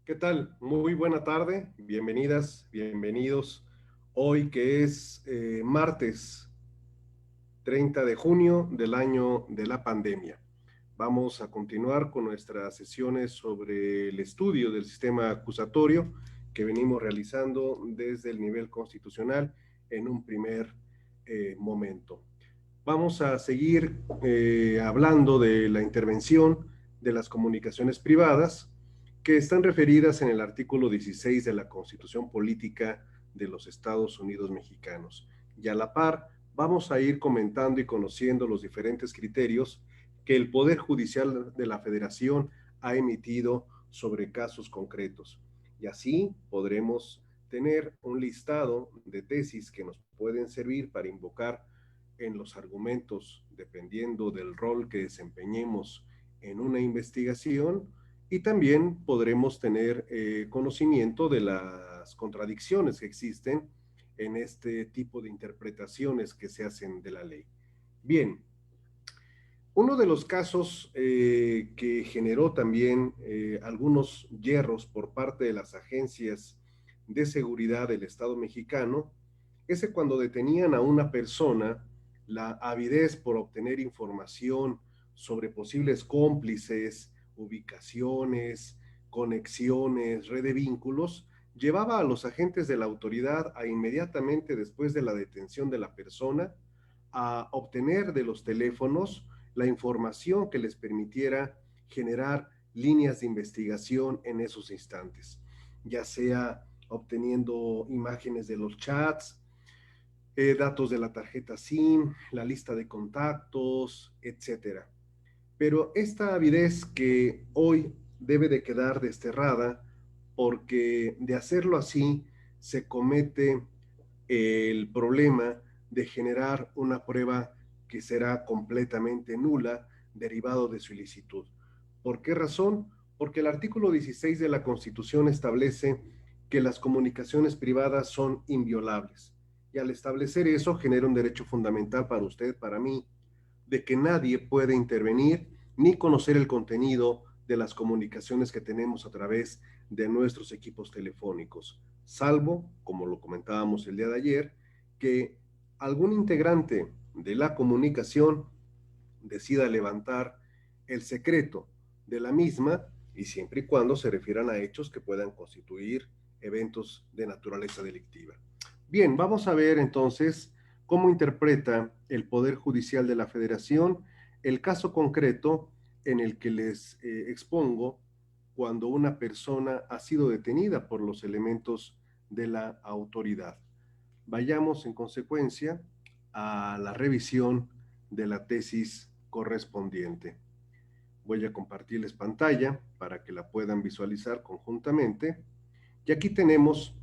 ¿Qué tal? Muy buena tarde, bienvenidas, bienvenidos. Hoy que es martes 30 de junio del año de la pandemia. Vamos a continuar con nuestras sesiones sobre el estudio del sistema acusatorio que venimos realizando desde el nivel constitucional en un primer momento. Vamos a seguir hablando de la intervención de las comunicaciones privadas que están referidas en el artículo 16 de la Constitución Política de los Estados Unidos Mexicanos. Y a la par, vamos a ir comentando y conociendo los diferentes criterios que el Poder Judicial de la Federación ha emitido sobre casos concretos. Y así podremos tener un listado de tesis que nos pueden servir para invocar en los argumentos, dependiendo del rol que desempeñemos en una investigación, y también podremos tener conocimiento de las contradicciones que existen en este tipo de interpretaciones que se hacen de la ley. Bien, uno de los casos que generó también algunos hierros por parte de las agencias de seguridad del Estado mexicano es cuando detenían a una persona, la avidez por obtener información sobre posibles cómplices, ubicaciones, conexiones, red de vínculos, llevaba a los agentes de la autoridad a inmediatamente después de la detención de la persona a obtener de los teléfonos la información que les permitiera generar líneas de investigación en esos instantes, ya sea obteniendo imágenes de los chats, datos de la tarjeta SIM, la lista de contactos, etcétera. Pero esta avidez que hoy debe de quedar desterrada porque de hacerlo así se comete el problema de generar una prueba que será completamente nula derivado de su ilicitud. ¿Por qué razón? Porque el artículo 16 de la Constitución establece que las comunicaciones privadas son inviolables. Y al establecer eso genera un derecho fundamental para usted, para mí, de que nadie puede intervenir ni conocer el contenido de las comunicaciones que tenemos a través de nuestros equipos telefónicos, salvo, como lo comentábamos el día de ayer, que algún integrante de la comunicación decida levantar el secreto de la misma y siempre y cuando se refieran a hechos que puedan constituir eventos de naturaleza delictiva. Bien, vamos a ver entonces cómo interpreta el Poder Judicial de la Federación el caso concreto en el que les expongo cuando una persona ha sido detenida por los elementos de la autoridad. Vayamos en consecuencia a la revisión de la tesis correspondiente. Voy a compartirles pantalla para que la puedan visualizar conjuntamente. Y aquí tenemos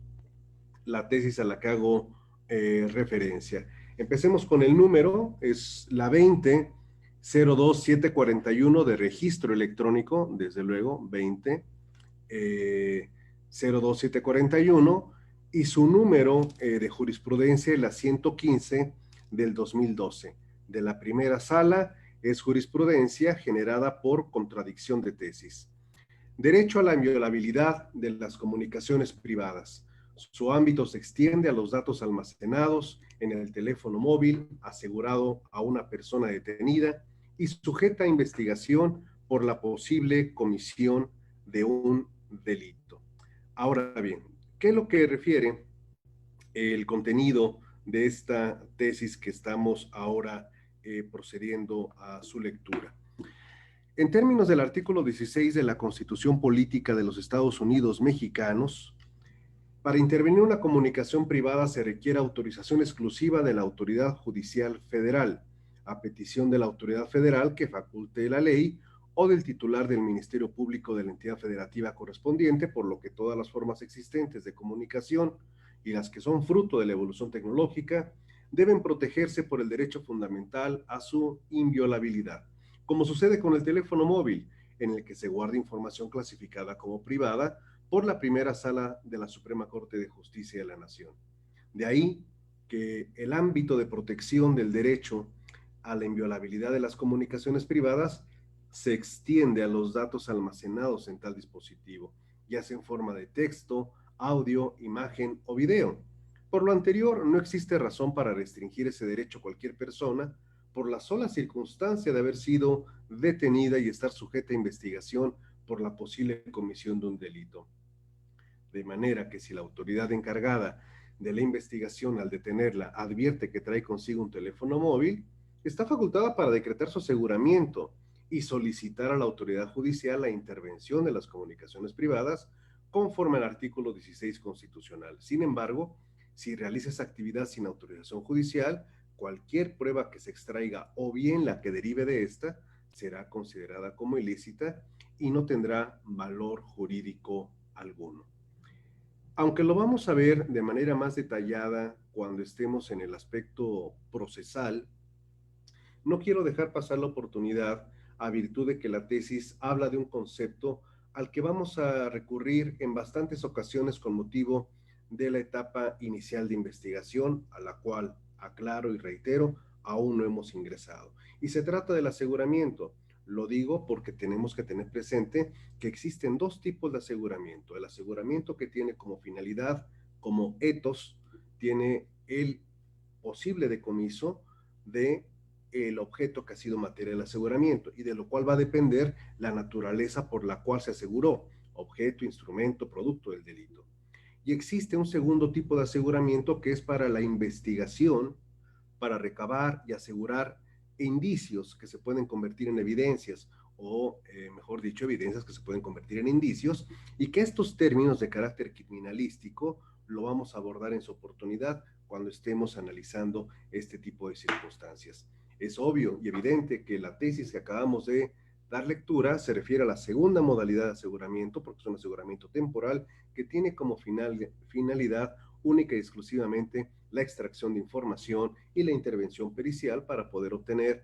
la tesis a la que hago referencia. Empecemos con el número, es la 2002741 de registro electrónico, desde luego, 20 02741, y su número de jurisprudencia es la 115 del 2012. De la primera sala es jurisprudencia generada por contradicción de tesis. Derecho a la inviolabilidad de las comunicaciones privadas. Su ámbito se extiende a los datos almacenados en el teléfono móvil asegurado a una persona detenida y sujeta a investigación por la posible comisión de un delito. Ahora bien, ¿qué es lo que refiere el contenido de esta tesis que estamos ahora procediendo a su lectura? En términos del artículo 16 de la Constitución Política de los Estados Unidos Mexicanos, para intervenir una comunicación privada se requiere autorización exclusiva de la Autoridad Judicial Federal, a petición de la autoridad federal que faculte la ley o del titular del Ministerio Público de la entidad federativa correspondiente, por lo que todas las formas existentes de comunicación y las que son fruto de la evolución tecnológica deben protegerse por el derecho fundamental a su inviolabilidad, como sucede con el teléfono móvil, en el que se guarda información clasificada como privada por la primera sala de la Suprema Corte de Justicia de la Nación. De ahí que el ámbito de protección del derecho a la inviolabilidad de las comunicaciones privadas se extiende a los datos almacenados en tal dispositivo. ya sea en forma de texto, audio, imagen o video. Por lo anterior, no existe razón para restringir ese derecho a cualquier persona por la sola circunstancia de haber sido detenida y estar sujeta a investigación por la posible comisión de un delito. De manera que si la autoridad encargada de la investigación al detenerla advierte que trae consigo un teléfono móvil, está facultada para decretar su aseguramiento y solicitar a la autoridad judicial la intervención de las comunicaciones privadas conforme al artículo 16 constitucional. Sin embargo, si realiza esa actividad sin autorización judicial, cualquier prueba que se extraiga o bien la que derive de esta será considerada como ilícita y no tendrá valor jurídico alguno. Aunque lo vamos a ver de manera más detallada cuando estemos en el aspecto procesal, no quiero dejar pasar la oportunidad a virtud de que la tesis habla de un concepto al que vamos a recurrir en bastantes ocasiones con motivo de la etapa inicial de investigación, a la cual, aclaro y reitero, aún no hemos ingresado. Y se trata del aseguramiento. Lo digo porque tenemos que tener presente que existen dos tipos de aseguramiento. El aseguramiento que tiene como finalidad, como etos, tiene el posible decomiso de el objeto que ha sido materia del aseguramiento y de lo cual va a depender la naturaleza por la cual se aseguró, objeto, instrumento, producto del delito. Y existe un segundo tipo de aseguramiento que es para la investigación, para recabar y asegurar indicios que se pueden convertir en evidencias o, mejor dicho, evidencias que se pueden convertir en indicios, y que estos términos de carácter criminalístico lo vamos a abordar en su oportunidad cuando estemos analizando este tipo de circunstancias. Es obvio y evidente que la tesis que acabamos de dar lectura se refiere a la segunda modalidad de aseguramiento, porque es un aseguramiento temporal que tiene como finalidad única y exclusivamente la extracción de información y la intervención pericial para poder obtener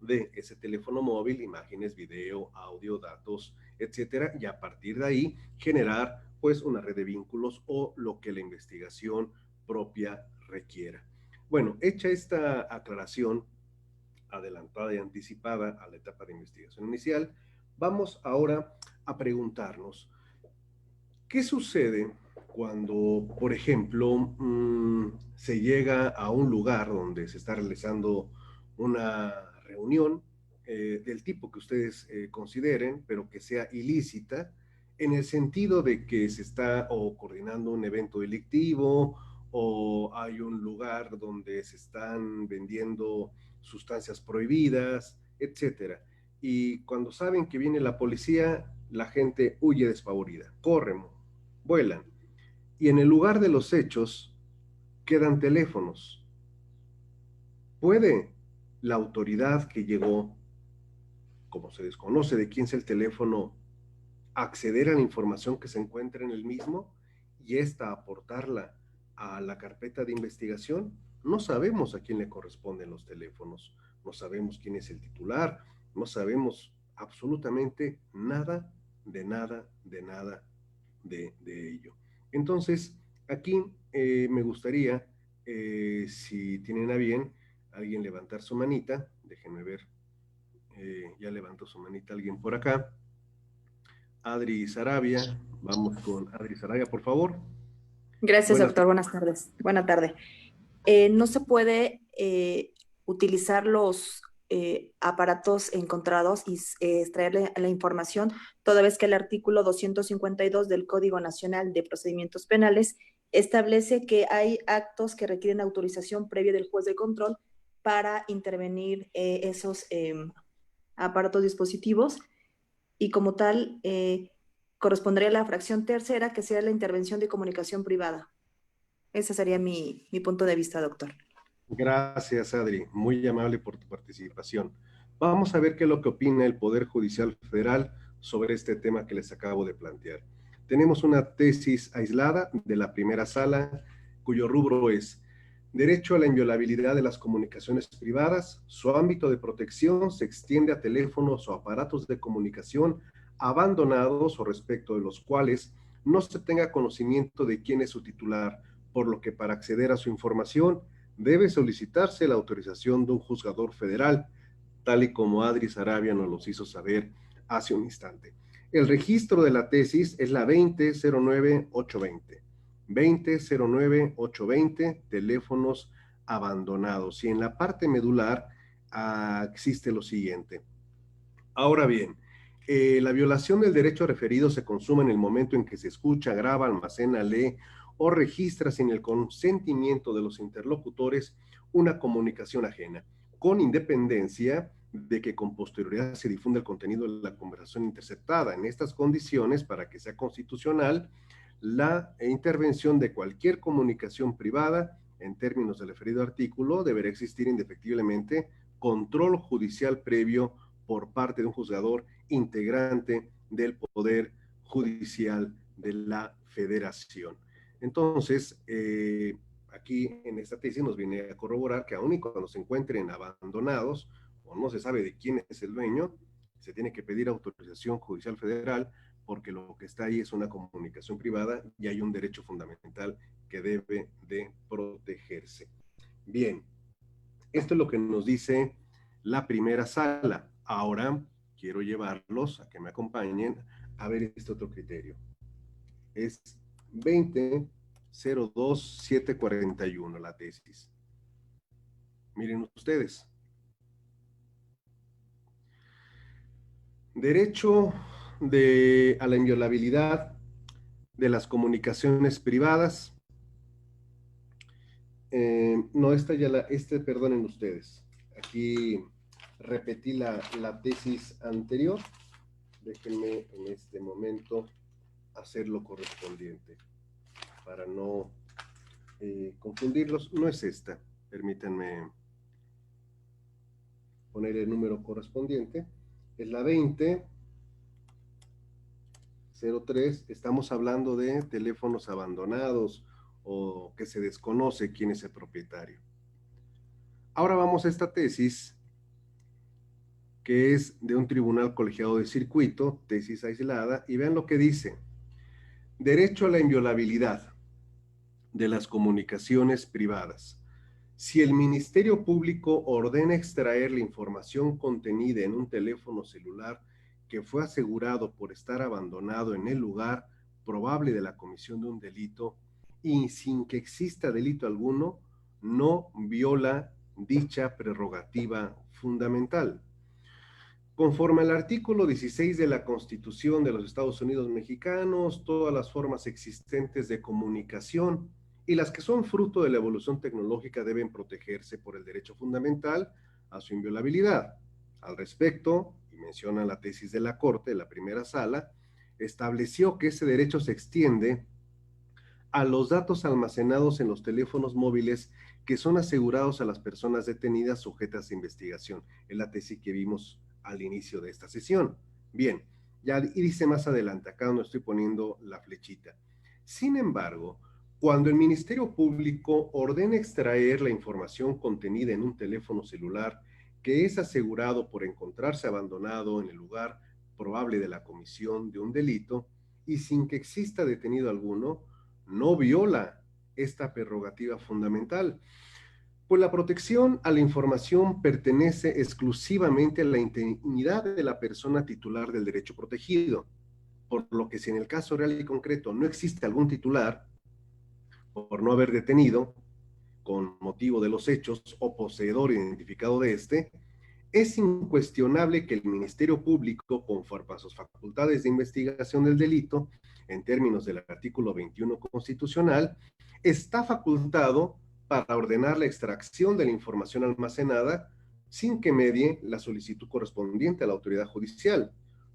de ese teléfono móvil imágenes, video, audio, datos, etcétera, y a partir de ahí generar pues una red de vínculos o lo que la investigación propia requiera. Bueno, hecha esta aclaración adelantada y anticipada a la etapa de investigación inicial, vamos ahora a preguntarnos, ¿qué sucede cuando, por ejemplo, se llega a un lugar donde se está realizando una reunión del tipo que ustedes consideren, pero que sea ilícita, en el sentido de que se está o coordinando un evento delictivo o hay un lugar donde se están vendiendo sustancias prohibidas, etcétera? Y cuando saben que viene la policía, la gente huye despavorida, corren, vuelan. Y en el lugar de los hechos quedan teléfonos. ¿Puede la autoridad que llegó, como se desconoce de quién es el teléfono, acceder a la información que se encuentra en el mismo y esta aportarla a la carpeta de investigación? No sabemos a quién le corresponden los teléfonos, no sabemos quién es el titular, no sabemos absolutamente nada, de nada, de nada de ello. Entonces, aquí me gustaría, si tienen a bien, alguien levantar su manita, déjenme ver, ya levantó su manita alguien por acá. Adri Sarabia, vamos con Adri Sarabia, por favor. Gracias, Buenas. doctor. Buenas tardes. Buena tarde. No se puede utilizar los aparatos encontrados y extraer la información, toda vez que el artículo 252 del Código Nacional de Procedimientos Penales establece que hay actos que requieren autorización previa del juez de control para intervenir esos aparatos dispositivos y como tal correspondería a la fracción tercera, que sería la intervención de comunicación privada. Ese sería mi punto de vista, doctor. Gracias, Adri. Muy amable por tu participación. Vamos a ver qué es lo que opina el Poder Judicial Federal sobre este tema que les acabo de plantear. Tenemos una tesis aislada de la primera sala, cuyo rubro es Derecho a la inviolabilidad de las comunicaciones privadas. Su ámbito de protección se extiende a teléfonos o aparatos de comunicación abandonados o respecto de los cuales no se tenga conocimiento de quién es su titular, por lo que para acceder a su información debe solicitarse la autorización de un juzgador federal, tal y como Adri Sarabia nos los hizo saber hace un instante. El registro de la tesis es la 2009820. 2009820, teléfonos abandonados. Y en la parte medular existe lo siguiente. Ahora bien, la violación del derecho referido se consuma en el momento en que se escucha, graba, almacena, lee o registra sin el consentimiento de los interlocutores una comunicación ajena, con independencia de que con posterioridad se difunda el contenido de la conversación interceptada. En estas condiciones, para que sea constitucional, la intervención de cualquier comunicación privada, en términos del referido artículo, deberá existir indefectiblemente control judicial previo por parte de un juzgador integrante del Poder Judicial de la Federación. Entonces, aquí en esta tesis nos viene a corroborar que aun y cuando se encuentren abandonados o no se sabe de quién es el dueño, se tiene que pedir autorización judicial federal porque lo que está ahí es una comunicación privada y hay un derecho fundamental que debe de protegerse. Bien, esto es lo que nos dice la primera sala. Ahora quiero llevarlos a que me acompañen a ver este otro criterio. Es 2002741 la tesis. Miren ustedes. Derecho a la inviolabilidad de las comunicaciones privadas. No, perdonen ustedes. Aquí repetí la tesis anterior. Déjenme en este momento hacer lo correspondiente para no confundirlos. No es esta. Permítanme poner el número correspondiente. Es la 2003. Estamos hablando de teléfonos abandonados o que se desconoce quién es el propietario. Ahora vamos a esta tesis que es de un tribunal colegiado de circuito, tesis aislada, y vean lo que dice. Derecho a la inviolabilidad de las comunicaciones privadas. Si el Ministerio Público ordena extraer la información contenida en un teléfono celular que fue asegurado por estar abandonado en el lugar probable de la comisión de un delito y sin que exista delito alguno, no viola dicha prerrogativa fundamental. Conforme al artículo 16 de la Constitución de los Estados Unidos mexicanos, todas las formas existentes de comunicación y las que son fruto de la evolución tecnológica deben protegerse por el derecho fundamental a su inviolabilidad. Al respecto, y menciona la tesis de la Corte, la primera sala, estableció que ese derecho se extiende a los datos almacenados en los teléfonos móviles que son asegurados a las personas detenidas sujetas a investigación. Es la tesis que vimos al inicio de esta sesión. Bien, ya y dice más adelante, acá donde estoy poniendo la flechita. Sin embargo, cuando el Ministerio Público ordena extraer la información contenida en un teléfono celular que es asegurado por encontrarse abandonado en el lugar probable de la comisión de un delito y sin que exista detenido alguno, no viola esta prerrogativa fundamental, pues la protección a la información pertenece exclusivamente a la intimidad de la persona titular del derecho protegido, por lo que si en el caso real y concreto no existe algún titular, por no haber detenido, con motivo de los hechos o poseedor identificado de este, es incuestionable que el Ministerio Público, conforme a sus facultades de investigación del delito, en términos del artículo 21 constitucional, está facultado para ordenar la extracción de la información almacenada sin que medie la solicitud correspondiente a la autoridad judicial,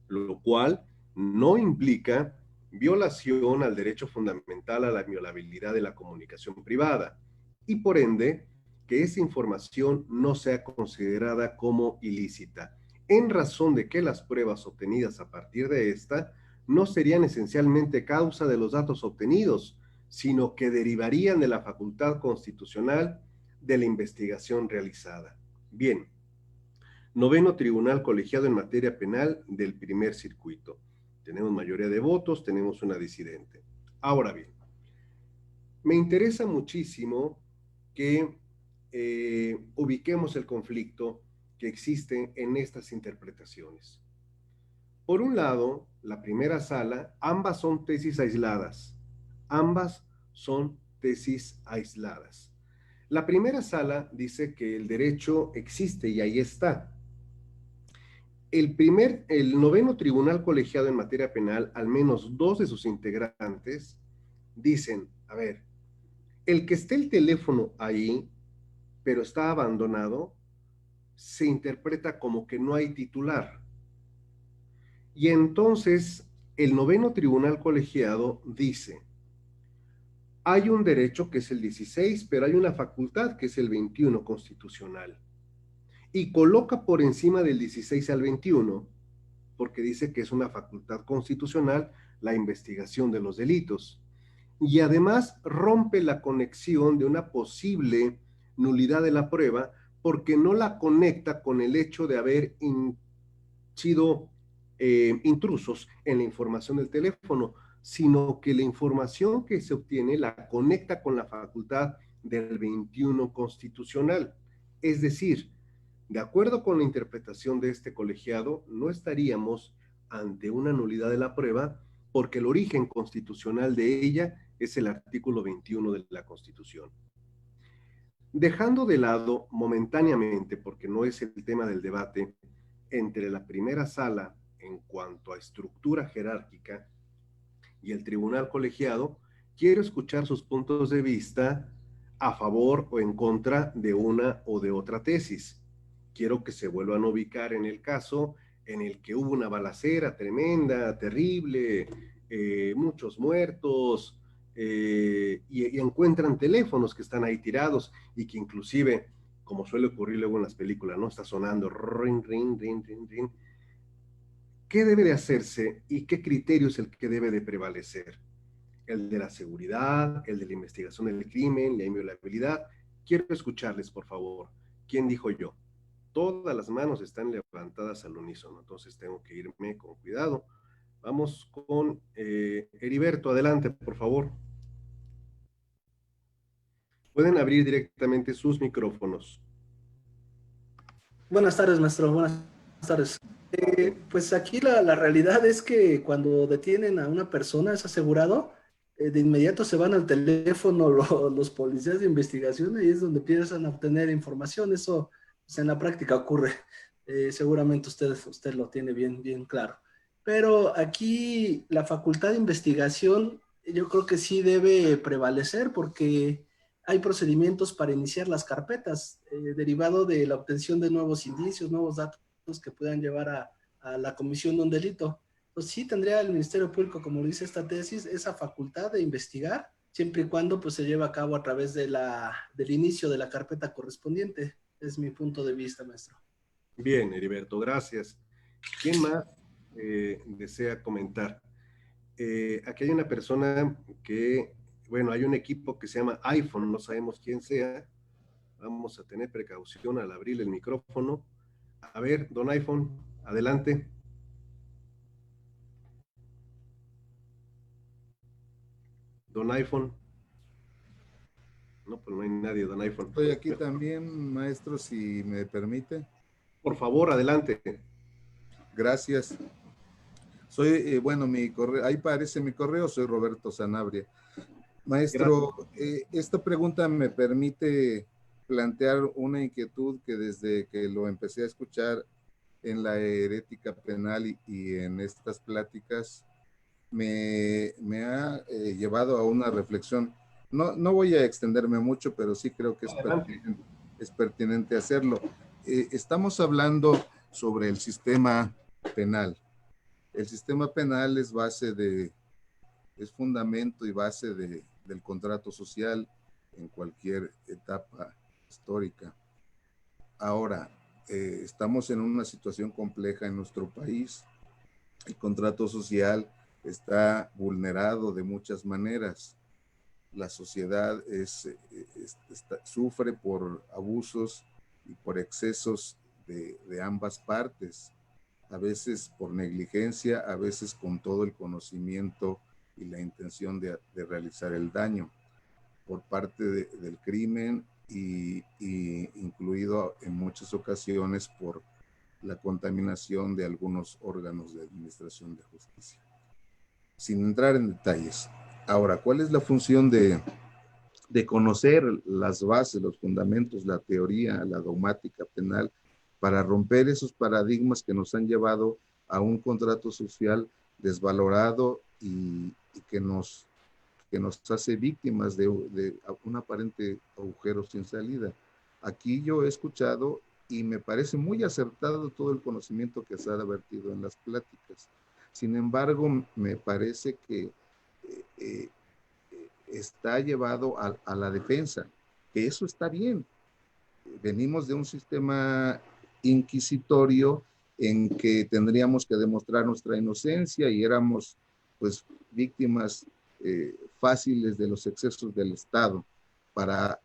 lo cual no implica violación al derecho fundamental a la inviolabilidad de la comunicación privada y por ende que esa información no sea considerada como ilícita, en razón de que las pruebas obtenidas a partir de esta no serían esencialmente causa de los datos obtenidos, sino que derivarían de la facultad constitucional de la investigación realizada. Bien, noveno tribunal colegiado en materia penal del primer circuito. Tenemos mayoría de votos, tenemos una disidente. Ahora bien, me interesa muchísimo que ubiquemos el conflicto que existe en estas interpretaciones. Por un lado, la primera sala, ambas son tesis aisladas. Ambas son tesis aisladas. La primera sala dice que el derecho existe y ahí está. El noveno tribunal colegiado en materia penal, al menos dos de sus integrantes, dicen, a ver, el que esté el teléfono ahí, pero está abandonado, se interpreta como que no hay titular. Y entonces el noveno tribunal colegiado dice, hay un derecho que es el 16, pero hay una facultad que es el 21 constitucional. Y coloca por encima del 16 al 21, porque dice que es una facultad constitucional la investigación de los delitos. Y además rompe la conexión de una posible nulidad de la prueba porque no la conecta con el hecho de haber sido intrusos en la información del teléfono, sino que la información que se obtiene la conecta con la facultad del 21 constitucional. Es decir, de acuerdo con la interpretación de este colegiado, no estaríamos ante una nulidad de la prueba porque el origen constitucional de ella es el artículo 21 de la Constitución. Dejando de lado momentáneamente, porque no es el tema del debate, entre la primera sala en cuanto a estructura jerárquica y el tribunal colegiado, quiero escuchar sus puntos de vista a favor o en contra de una o de otra tesis. Quiero que se vuelvan a ubicar en el caso en el que hubo una balacera tremenda, terrible, muchos muertos, y encuentran teléfonos que están ahí tirados y que inclusive, como suele ocurrir luego en las películas, ¿no? Está sonando ring, ring, ring, ring, ring. ¿Qué debe de hacerse y qué criterio es el que debe de prevalecer? ¿El de la seguridad, el de la investigación del crimen, la inviolabilidad? Quiero escucharles, por favor. ¿Quién dijo yo? Todas las manos están levantadas al unísono, entonces tengo que irme con cuidado. Vamos con Heriberto, adelante, por favor. Pueden abrir directamente sus micrófonos. Buenas tardes, maestro. Buenas tardes. Pues aquí la realidad es que cuando detienen a una persona, es asegurado, de inmediato se van al teléfono los policías de investigación y es donde empiezan a obtener información. Eso pues, en la práctica ocurre. Seguramente usted lo tiene bien claro. Pero aquí la facultad de investigación yo creo que sí debe prevalecer porque hay procedimientos para iniciar las carpetas, derivado de la obtención de nuevos indicios, nuevos datos que puedan llevar a la comisión de un delito. Entonces sí tendría el Ministerio Público, como dice esta tesis, esa facultad de investigar, siempre y cuando pues, se lleve a cabo a través del inicio de la carpeta correspondiente. Es mi punto de vista, maestro. Bien, Heriberto, gracias. ¿Quién más desea comentar? Aquí hay una persona que, bueno, hay un equipo que se llama iPhone, no sabemos quién sea. Vamos a tener precaución al abrir el micrófono. A ver, don iPhone, adelante. Don iPhone. No, pues no hay nadie, don iPhone. Estoy aquí también, maestro, si me permite. Por favor, adelante. Gracias. Soy, bueno, mi correo, ahí aparece mi correo, soy Roberto Sanabria. Maestro, esta pregunta me permite plantear una inquietud que desde que lo empecé a escuchar en la herética penal y en estas pláticas me ha llevado a una reflexión. No voy a extenderme mucho, pero sí creo que es pertinente hacerlo. Estamos hablando sobre el sistema penal. El sistema penal es es fundamento y base del contrato social en cualquier etapa histórica. Ahora, estamos en una situación compleja en nuestro país. El contrato social está vulnerado de muchas maneras. La sociedad sufre por abusos y por excesos de ambas partes, a veces por negligencia, a veces con todo el conocimiento y la intención de realizar el daño por parte del crimen y incluido en muchas ocasiones por la contaminación de algunos órganos de administración de justicia. Sin entrar en detalles. Ahora, ¿cuál es la función de conocer las bases, los fundamentos, la teoría, la dogmática penal, para romper esos paradigmas que nos han llevado a un contrato social desvalorado y que nos hace víctimas de un aparente agujero sin salida? Aquí yo he escuchado y me parece muy acertado todo el conocimiento que se ha vertido en las pláticas. Sin embargo, me parece que eh, está llevado a la defensa, que eso está bien. Venimos de un sistema inquisitorio en que tendríamos que demostrar nuestra inocencia y éramos pues víctimas fáciles de los excesos del Estado para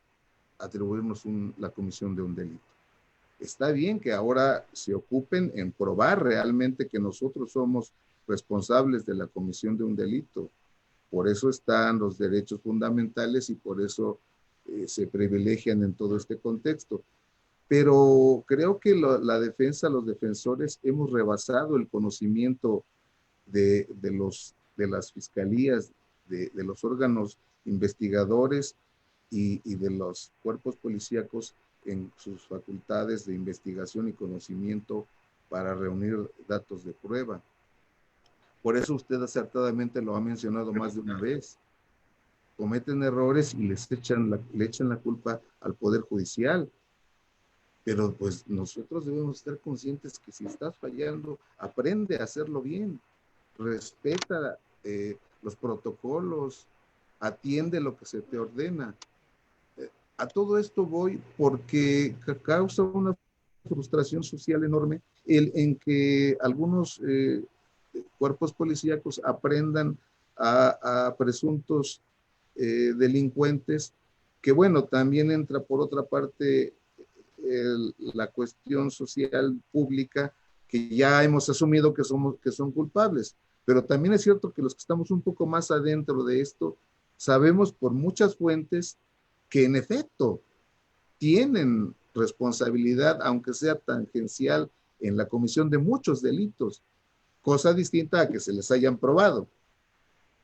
atribuirnos la comisión de un delito. Está bien que ahora se ocupen en probar realmente que nosotros somos responsables de la comisión de un delito. Por eso están los derechos fundamentales y por eso se privilegian en todo este contexto. Pero creo que la defensa, los defensores, hemos rebasado el conocimiento de las fiscalías, de los órganos investigadores y de los cuerpos policíacos en sus facultades de investigación y conocimiento para reunir datos de prueba. Por eso usted acertadamente lo ha mencionado más de una vez. Cometen errores y le echan la culpa al Poder Judicial. Pero pues nosotros debemos estar conscientes que si estás fallando, aprende a hacerlo bien. Respeta los protocolos, atiende lo que se te ordena. A todo esto voy porque causa una frustración social enorme en que algunos cuerpos policíacos aprendan a presuntos delincuentes, que bueno, también entra por otra parte la cuestión social pública, que ya hemos asumido que son culpables, pero también es cierto que los que estamos un poco más adentro de esto, sabemos por muchas fuentes que en efecto tienen responsabilidad, aunque sea tangencial, en la comisión de muchos delitos, cosa distinta a que se les hayan probado.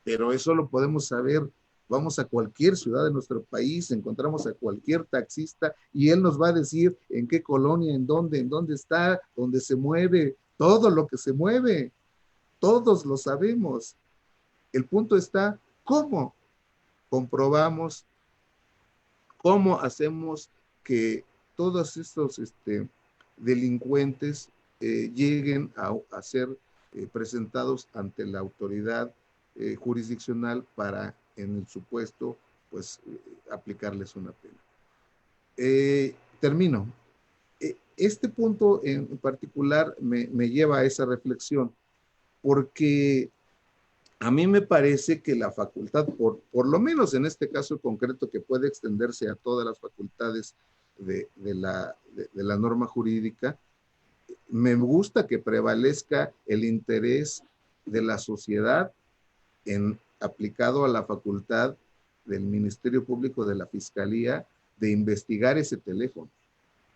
Pero eso lo podemos saber. Vamos a cualquier ciudad de nuestro país, encontramos a cualquier taxista y él nos va a decir en qué colonia, en dónde está, dónde se mueve, todo lo que se mueve. Todos lo sabemos. El punto está, ¿cómo comprobamos, cómo hacemos que todos estos delincuentes lleguen a ser presentados ante la autoridad jurisdiccional para, en el supuesto, pues aplicarles una pena? Termino. Este punto en particular me lleva a esa reflexión, porque a mí me parece que la facultad, por lo menos en este caso concreto, que puede extenderse a todas las facultades de la norma jurídica, me gusta que prevalezca el interés de la sociedad aplicado a la facultad del Ministerio Público, de la Fiscalía, de investigar ese teléfono.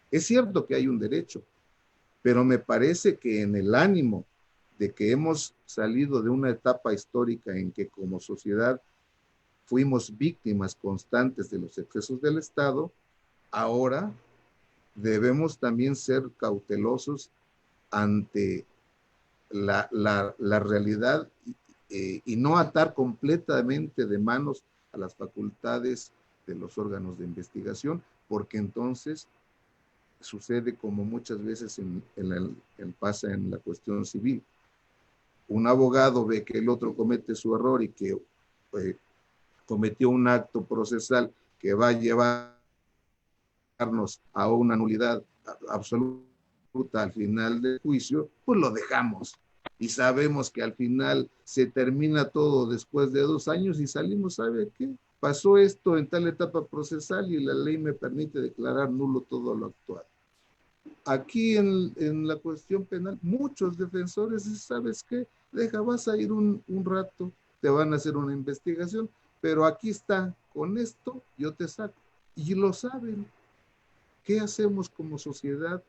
Es cierto que hay un derecho, pero me parece que en el ánimo de que hemos salido de una etapa histórica en que como sociedad fuimos víctimas constantes de los excesos del Estado, ahora debemos también ser cautelosos ante la realidad y no atar completamente de manos a las facultades de los órganos de investigación, porque entonces sucede como muchas veces pasa en la cuestión civil. Un abogado ve que el otro comete su error y que cometió un acto procesal que va a llevarnos a una nulidad absoluta al final del juicio, pues lo dejamos. Y sabemos que al final se termina todo después de 2 años y salimos, ¿sabe qué? Pasó esto en tal etapa procesal y la ley me permite declarar nulo todo lo actual. Aquí en la cuestión penal, muchos defensores dicen, ¿sabes qué? Vas a ir un rato, te van a hacer una investigación, pero aquí está, con esto yo te saco. Y lo saben. ¿Qué hacemos como sociedad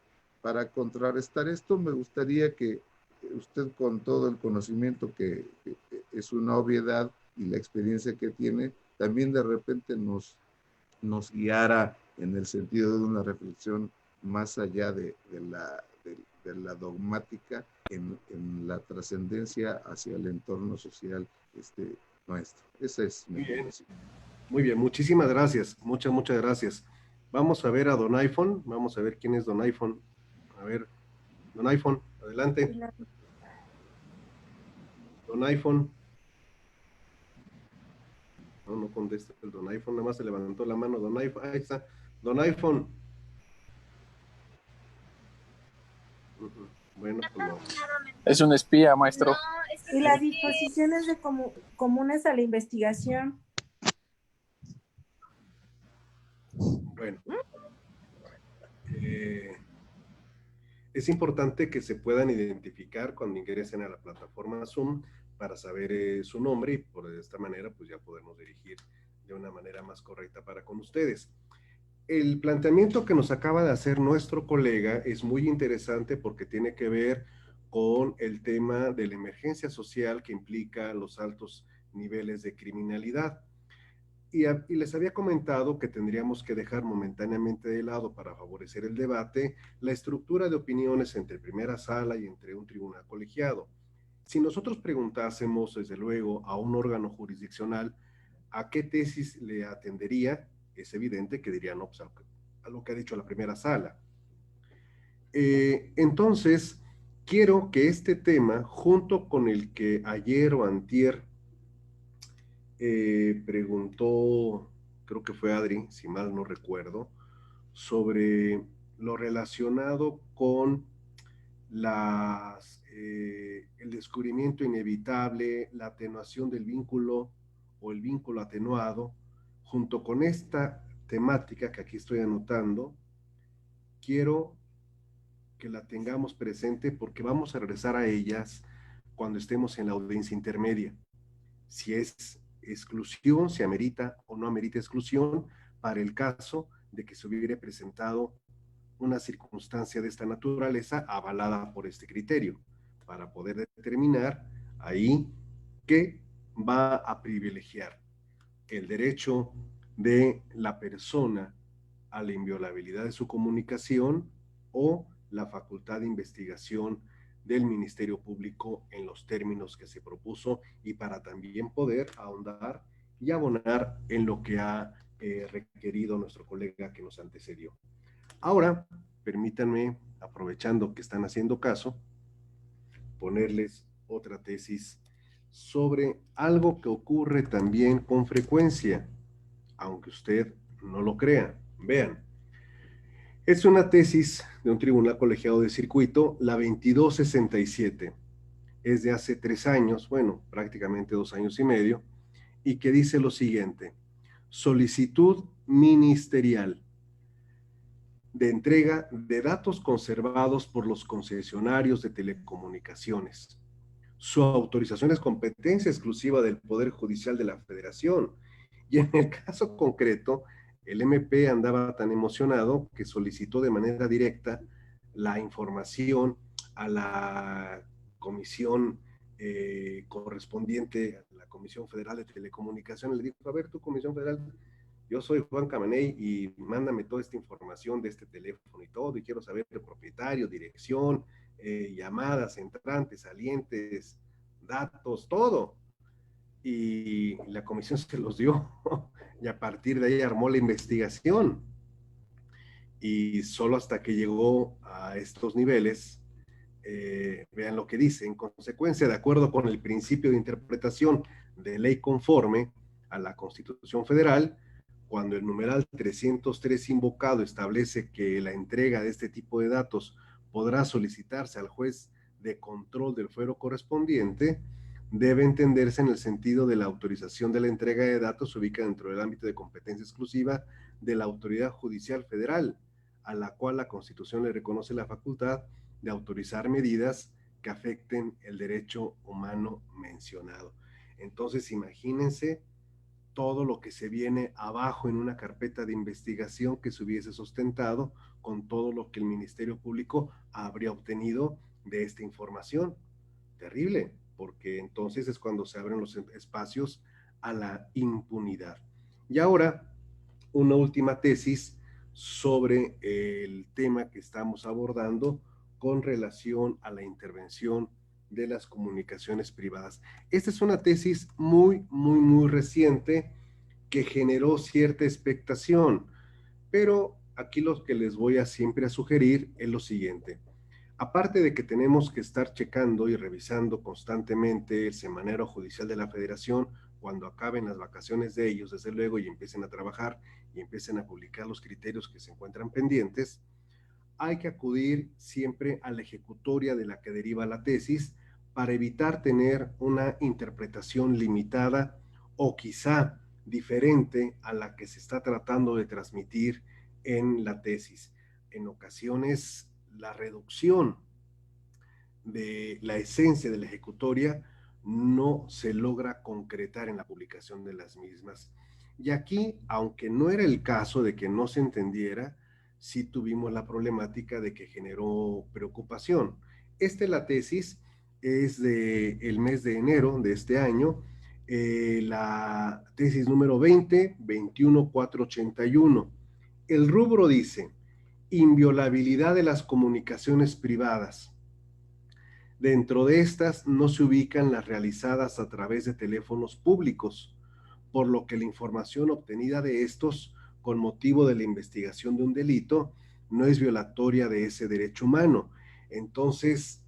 para contrarrestar esto, me gustaría que usted, con todo el conocimiento que es una obviedad y la experiencia que tiene, también de repente nos guiara en el sentido de una reflexión más allá de la dogmática en la trascendencia hacia el entorno social nuestro. Esa es mi conclusión. Muy bien, muchísimas gracias, muchas gracias. Vamos a ver a Don iPhone, vamos a ver quién es Don iPhone. A ver, Don iPhone, adelante. Don iPhone. No contesta el Don iPhone, nada más se levantó la mano Don iPhone. Ahí está. Don iPhone. Bueno, pues no. Es un espía, maestro. No, es que y las disposiciones de comunes a la investigación. Bueno. Es importante que se puedan identificar cuando ingresen a la plataforma Zoom para saber su nombre y por esta manera pues ya podemos dirigir de una manera más correcta para con ustedes. El planteamiento que nos acaba de hacer nuestro colega es muy interesante porque tiene que ver con el tema de la emergencia social que implica los altos niveles de criminalidad. Y les había comentado que tendríamos que dejar momentáneamente de lado para favorecer el debate la estructura de opiniones entre primera sala y entre un tribunal colegiado. Si nosotros preguntásemos, desde luego, a un órgano jurisdiccional a qué tesis le atendería, es evidente que diría no, pues a lo que ha dicho la primera sala. Entonces, quiero que este tema, junto con el que ayer o antier preguntó, creo que fue Adri, si mal no recuerdo, sobre lo relacionado con el descubrimiento inevitable, la atenuación del vínculo o el vínculo atenuado, junto con esta temática que aquí estoy anotando, quiero que la tengamos presente porque vamos a regresar a ellas cuando estemos en la audiencia intermedia. Si es exclusión, si amerita o no amerita exclusión, para el caso de que se hubiera presentado una circunstancia de esta naturaleza avalada por este criterio, para poder determinar ahí qué va a privilegiar el derecho de la persona a la inviolabilidad de su comunicación o la facultad de investigación del Ministerio Público en los términos que se propuso y para también poder ahondar y abonar en lo que ha requerido nuestro colega que nos antecedió. Ahora, permítanme, aprovechando que están haciendo caso, ponerles otra tesis sobre algo que ocurre también con frecuencia, aunque usted no lo crea. Vean, es una tesis de un tribunal colegiado de circuito, la 2267. Es de hace 3 años, bueno, prácticamente 2 años y medio, y que dice lo siguiente: solicitud ministerial de entrega de datos conservados por los concesionarios de telecomunicaciones. Su autorización es competencia exclusiva del Poder Judicial de la Federación. Y en el caso concreto, el MP andaba tan emocionado que solicitó de manera directa la información a la comisión correspondiente a la Comisión Federal de Telecomunicaciones. Le dijo: a ver, tu Comisión Federal, yo soy Juan Camaney y mándame toda esta información de este teléfono y todo, y quiero saber el propietario, dirección, llamadas entrantes, salientes, datos, todo. Y la comisión se los dio y a partir de ahí armó la investigación. Y solo hasta que llegó a estos niveles, vean lo que dice: en consecuencia, de acuerdo con el principio de interpretación de ley conforme a la Constitución Federal, cuando el numeral 303 invocado establece que la entrega de este tipo de datos podrá solicitarse al juez de control del fuero correspondiente, debe entenderse en el sentido de la autorización de la entrega de datos ubicada dentro del ámbito de competencia exclusiva de la autoridad judicial federal, a la cual la Constitución le reconoce la facultad de autorizar medidas que afecten el derecho humano mencionado. Entonces, imagínense todo lo que se viene abajo en una carpeta de investigación que se hubiese sustentado con todo lo que el Ministerio Público habría obtenido de esta información. Terrible, porque entonces es cuando se abren los espacios a la impunidad. Y ahora, una última tesis sobre el tema que estamos abordando con relación a la intervención de las comunicaciones privadas. Esta es una tesis muy reciente que generó cierta expectación, pero aquí lo que les voy a siempre a sugerir es lo siguiente. Aparte de que tenemos que estar checando y revisando constantemente el semanario judicial de la Federación, cuando acaben las vacaciones de ellos, desde luego, y empiecen a trabajar y empiecen a publicar los criterios que se encuentran pendientes, hay que acudir siempre a la ejecutoria de la que deriva la tesis para evitar tener una interpretación limitada o quizá diferente a la que se está tratando de transmitir en la tesis. En ocasiones, la reducción de la esencia de la ejecutoria no se logra concretar en la publicación de las mismas. Y aquí, aunque no era el caso de que no se entendiera, sí tuvimos la problemática de que generó preocupación. La tesis es del mes de enero de este año, la tesis número 2021481. El rubro dice: inviolabilidad de las comunicaciones privadas. Dentro de estas no se ubican las realizadas a través de teléfonos públicos, por lo que la información obtenida de estos con motivo de la investigación de un delito no es violatoria de ese derecho humano. Entonces,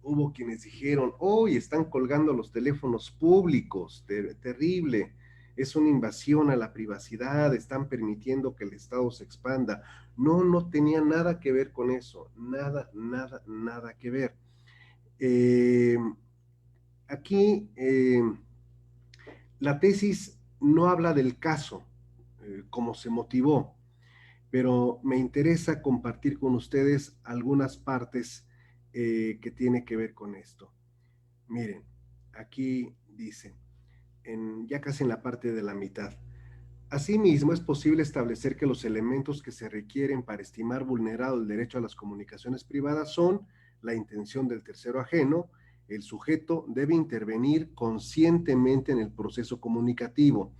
hubo quienes dijeron: hoy están colgando los teléfonos públicos, terrible, es una invasión a la privacidad, están permitiendo que el Estado se expanda. No, no tenía nada que ver con eso, nada que ver. Eh, aquí la tesis no habla del caso, cómo se motivó, pero me interesa compartir con ustedes algunas partes que tiene que ver con esto. Miren, aquí dice, ya casi en la parte de la mitad: asimismo, es posible establecer que los elementos que se requieren para estimar vulnerado el derecho a las comunicaciones privadas son la intención del tercero ajeno. El sujeto debe intervenir conscientemente en el proceso comunicativo.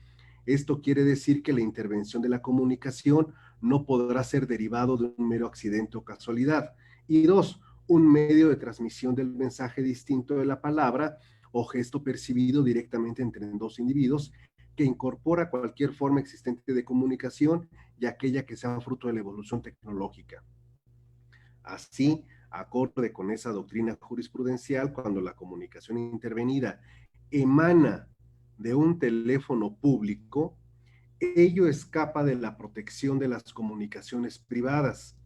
Esto quiere decir que la intervención de la comunicación no podrá ser derivado de un mero accidente o casualidad. Y dos, un medio de transmisión del mensaje distinto de la palabra o gesto percibido directamente entre dos individuos, que incorpora cualquier forma existente de comunicación y aquella que sea fruto de la evolución tecnológica. Así, acorde con esa doctrina jurisprudencial, cuando la comunicación intervenida emana de un teléfono público, ello escapa de la protección de las comunicaciones privadas,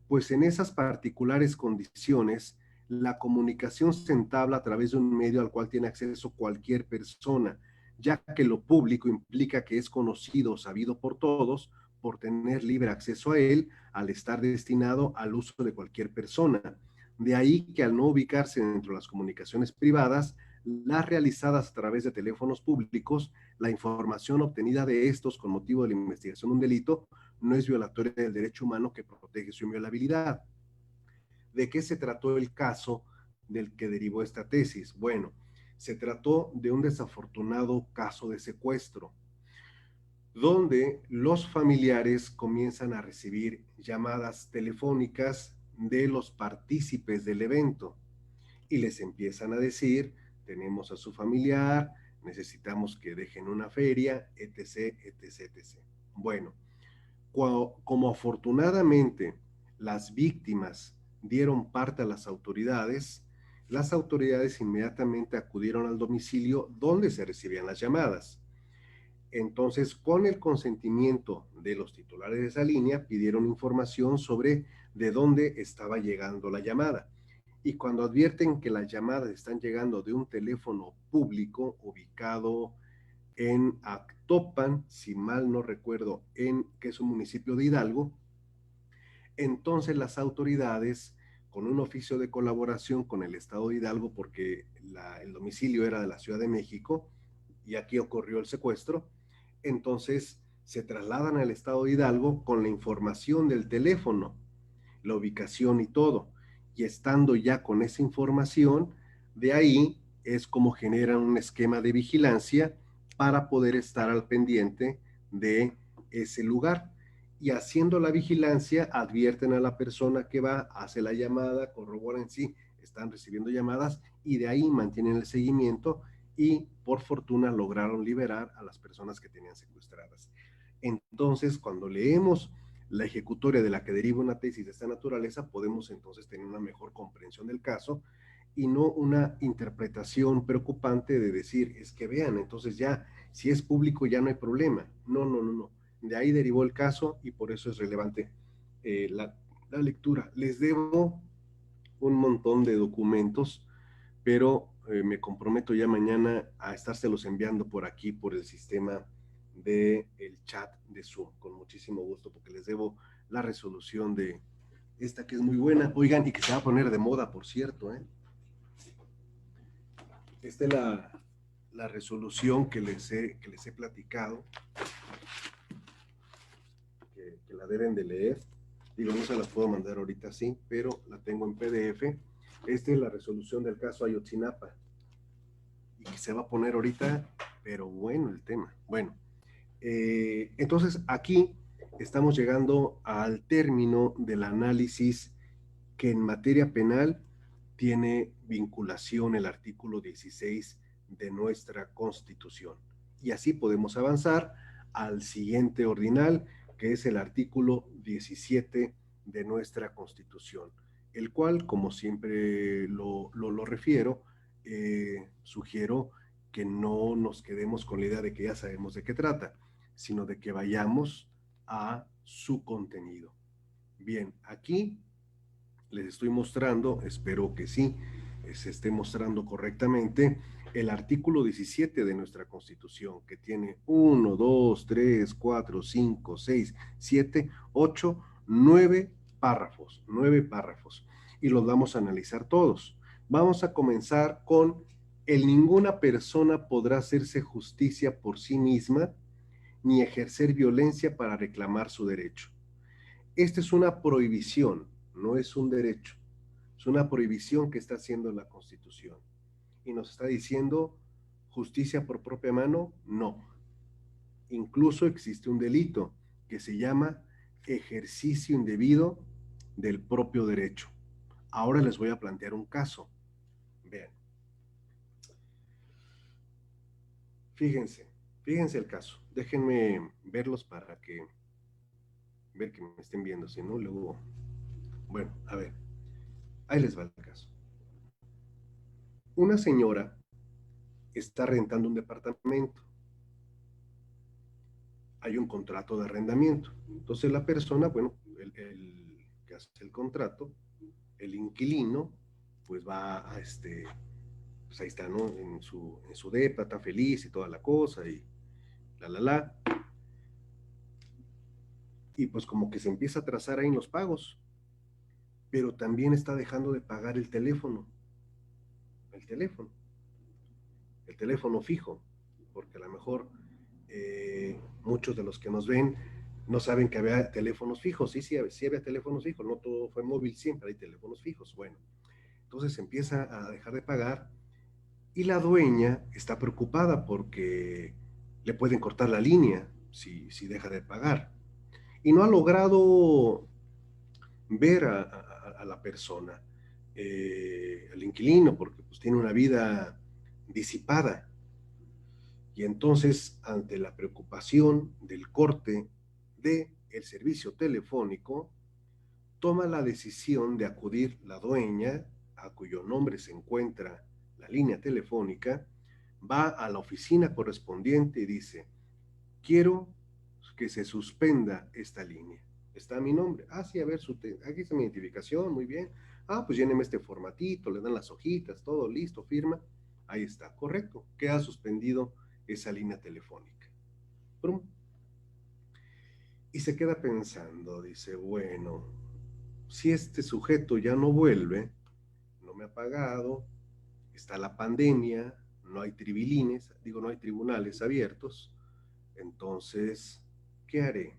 pues en esas particulares condiciones, la comunicación se entabla a través de un medio al cual tiene acceso cualquier persona, ya que lo público implica que es conocido o sabido por todos, por tener libre acceso a él, al estar destinado al uso de cualquier persona. De ahí que al no ubicarse dentro de las comunicaciones privadas, las realizadas a través de teléfonos públicos, la información obtenida de estos con motivo de la investigación de un delito no es violatoria del derecho humano que protege su inviolabilidad. ¿De qué se trató el caso del que derivó esta tesis? Bueno, se trató de un desafortunado caso de secuestro, donde los familiares comienzan a recibir llamadas telefónicas de los partícipes del evento y les empiezan a decir: tenemos a su familiar, necesitamos que dejen una feria, etc. Bueno, como afortunadamente las víctimas dieron parte a las autoridades inmediatamente acudieron al domicilio donde se recibían las llamadas. Entonces, con el consentimiento de los titulares de esa línea, pidieron información sobre de dónde estaba llegando la llamada. Y cuando advierten que las llamadas están llegando de un teléfono público ubicado en Actopan, si mal no recuerdo, que es un municipio de Hidalgo, entonces las autoridades, con un oficio de colaboración con el Estado de Hidalgo, porque el domicilio era de la Ciudad de México y aquí ocurrió el secuestro, entonces se trasladan al Estado de Hidalgo con la información del teléfono la ubicación y todo. Y estando ya con esa información, de ahí es como generan un esquema de vigilancia para poder estar al pendiente de ese lugar. Y haciendo la vigilancia, advierten a la persona que va, hace la llamada, corroboran si están recibiendo llamadas y de ahí mantienen el seguimiento y por fortuna lograron liberar a las personas que tenían secuestradas. Entonces, cuando leemos la ejecutoria de la que deriva una tesis de esta naturaleza, podemos entonces tener una mejor comprensión del caso y no una interpretación preocupante de decir, es que vean, entonces ya, si es público ya no hay problema. No, no, no, no. De ahí derivó el caso y por eso es relevante la lectura. Les debo un montón de documentos, pero me comprometo ya mañana a estárselos enviando por aquí, por el sistema del chat de Zoom, con muchísimo gusto, porque les debo la resolución de esta que es muy buena, oigan, y que se va a poner de moda, por cierto, ¿eh? Esta es la resolución que les he platicado, que la deben de leer. Digo, no se las puedo mandar ahorita sí, pero la tengo en PDF. Esta es la resolución del caso Ayotzinapa. Y que se va a poner ahorita, pero bueno el tema. Bueno, entonces aquí estamos llegando al término del análisis que en materia penal tiene vinculación el artículo 16 de nuestra Constitución. Y así podemos avanzar al siguiente ordinal, que es el artículo 17 de nuestra Constitución, el cual, como siempre lo refiero, sugiero que no nos quedemos con la idea de que ya sabemos de qué trata, sino de que vayamos a su contenido. Bien, aquí les estoy mostrando, espero que sí, se esté mostrando correctamente, el artículo 17 de nuestra Constitución, que tiene 1, 2, 3, 4, 5, 6, 7, 8, 9 párrafos, 9 párrafos, y los vamos a analizar todos. Vamos a comenzar con el ninguna persona podrá hacerse justicia por sí misma ni ejercer violencia para reclamar su derecho. Esta es una prohibición, no es un derecho. Es una prohibición que está haciendo la Constitución. Y nos está diciendo justicia por propia mano, no. Incluso existe un delito que se llama ejercicio indebido del propio derecho. Ahora les voy a plantear un caso. Vean. Fíjense el caso. Déjenme verlos para ver que me estén viendo, si no, luego... Bueno, a ver. Ahí les va el caso. Una señora está rentando un departamento. Hay un contrato de arrendamiento. Entonces la persona, bueno, el que hace el contrato, el inquilino, pues va a pues ahí está, ¿no? En su depa, está feliz y toda la cosa, y la. Y pues como que se empieza a trazar ahí en los pagos, pero también está dejando de pagar el teléfono, el teléfono, el teléfono fijo, porque a lo mejor muchos de los que nos ven no saben que había teléfonos fijos. Sí había teléfonos fijos, no todo fue móvil, siempre hay teléfonos fijos. Bueno, entonces empieza a dejar de pagar y la dueña está preocupada porque le pueden cortar la línea si deja de pagar. Y no ha logrado ver a la persona, al inquilino, porque pues tiene una vida disipada. Y entonces, ante la preocupación del corte del servicio telefónico, toma la decisión de acudir la dueña, a cuyo nombre se encuentra la línea telefónica, va a la oficina correspondiente y dice, quiero que se suspenda esta línea. Está mi nombre. Ah, sí, a ver, aquí está mi identificación, muy bien. Ah, pues lléneme este formatito, le dan las hojitas, todo listo, firma. Ahí está, correcto. Queda suspendido esa línea telefónica. ¡Prum! Y se queda pensando, dice, bueno, si este sujeto ya no vuelve, no me ha pagado, está la pandemia, no hay no hay tribunales abiertos, entonces, ¿qué haré?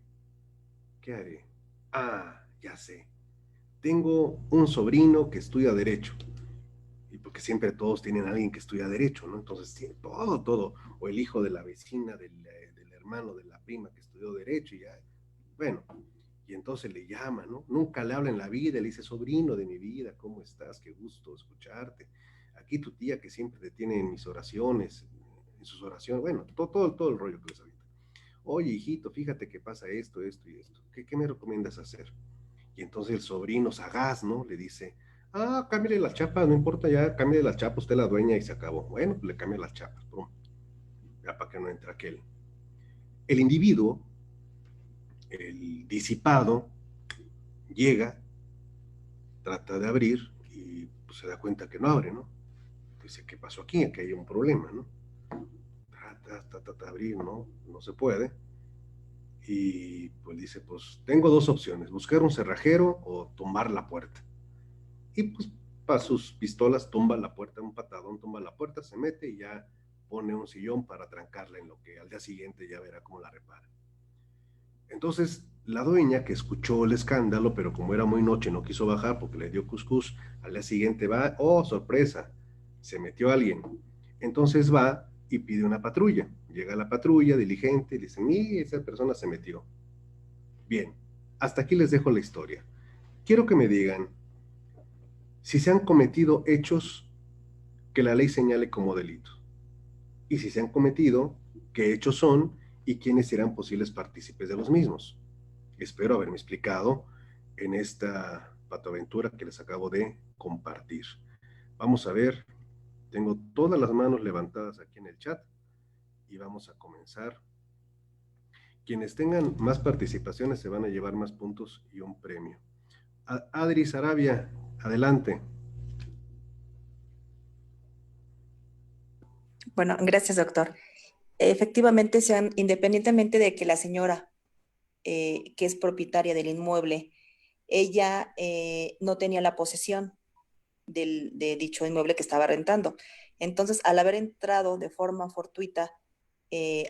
¿Qué haré? Ah, ya sé. tengo un sobrino que estudia Derecho, y porque siempre todos tienen a alguien que estudia Derecho, ¿no? Entonces tiene todo, o el hijo de la vecina, del hermano, de la prima que estudió Derecho, y ya, bueno, y entonces le llama, ¿no? Nunca le habla en la vida, le dice, sobrino de mi vida, ¿cómo estás? Qué gusto escucharte. Aquí tu tía que siempre te tiene en mis oraciones, en sus oraciones, bueno, todo el rollo que les habita. Oye, hijito, fíjate que pasa esto, esto y esto. ¿Qué me recomiendas hacer? Y entonces el sobrino sagaz, ¿no? Le dice, cámbiale las chapas, no importa ya, cámbiale las chapas, usted es la dueña y se acabó. Bueno, pues le cambia las chapas, pum, ya para que no entre aquel. El individuo, el disipado, llega, trata de abrir y pues, se da cuenta que no abre, ¿no? Dice, ¿qué pasó aquí? Aquí hay un problema, ¿no? Trata de abrir, ¿no? No se puede. Y pues dice, pues tengo dos opciones, buscar un cerrajero o tumbar la puerta. Y pues para sus pistolas tumba la puerta, un patadón tumba la puerta, se mete y ya pone un sillón para trancarla en lo que al día siguiente ya verá cómo la repara. Entonces la dueña que escuchó el escándalo, pero como era muy noche no quiso bajar porque le dio cuscús, al día siguiente va, oh sorpresa, se metió alguien. Entonces va y pide una patrulla. Llega la patrulla diligente y le dice, mire, esa persona se metió. Bien, hasta aquí les dejo la historia. Quiero que me digan si se han cometido hechos que la ley señale como delito. Y si se han cometido, qué hechos son y quiénes serán posibles partícipes de los mismos. Espero haberme explicado en esta patoaventura que les acabo de compartir. Vamos a ver, tengo todas las manos levantadas aquí en el chat y vamos a comenzar. Quienes tengan más participaciones se van a llevar más puntos y un premio. Adri Sarabia, adelante. Bueno, gracias, doctor. Efectivamente, independientemente de que la señora, que es propietaria del inmueble, ella no tenía la posesión de dicho inmueble que estaba rentando. Entonces, al haber entrado de forma fortuita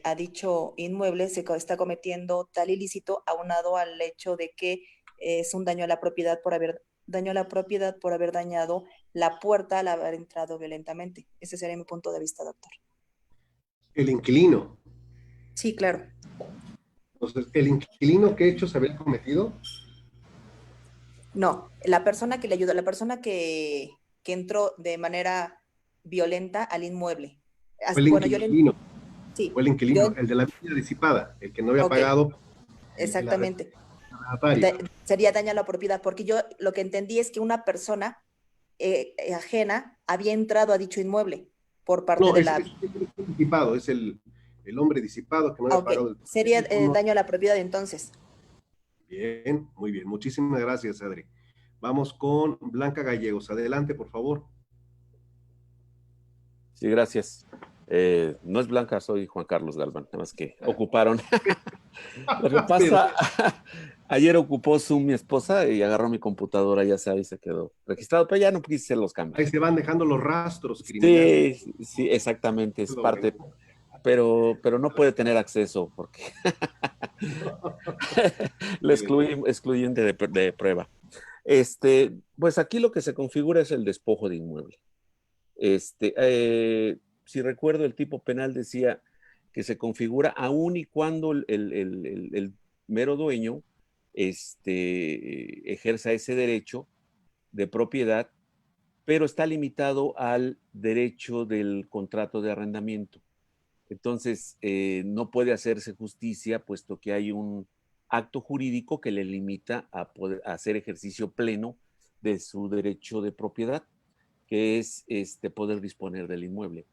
a dicho inmueble, está cometiendo tal ilícito aunado al hecho de que es un daño a la propiedad por haber dañado la puerta al haber entrado violentamente. Ese sería mi punto de vista, doctor. El inquilino. Sí, claro. Entonces, ¿el inquilino qué hechos había cometido? No, la persona que le ayudó, la persona que entró de manera violenta al inmueble. Fue el Bueno, inquilino, sí, fue el inquilino, el de la villa disipada, el que no había ok, pagado el exactamente. arrendatario. Sería daño a la propiedad, porque yo lo que entendí es que una persona ajena había entrado a dicho inmueble por parte No, de es la... el disipado, es el hombre disipado que no había Ok, pagado el sería teléfono. daño a la propiedad entonces. Bien, muy bien. Muchísimas gracias, Adri. Vamos con Blanca Gallegos. Adelante, por favor. Sí, gracias. No es Blanca, soy Juan Carlos Galván, nada más que ocuparon. Lo que Pero pasa, ayer ocupó Zoom mi esposa y agarró mi computadora, ya sabes, se quedó registrado, pero ya no quise hacer los ahí cambios. se van dejando los rastros criminales. Sí, sí, exactamente, es Es lo parte, bueno. pero no puede tener acceso porque lo excluyente de prueba. Pues aquí lo que se configura es el despojo de inmueble. Si recuerdo, el tipo penal decía que se configura aún y cuando el mero dueño ejerza ese derecho de propiedad, pero está limitado al derecho del contrato de arrendamiento. Entonces, no puede hacerse justicia puesto que hay un acto jurídico que le limita a poder hacer ejercicio pleno de su derecho de propiedad, que es poder disponer del inmueble.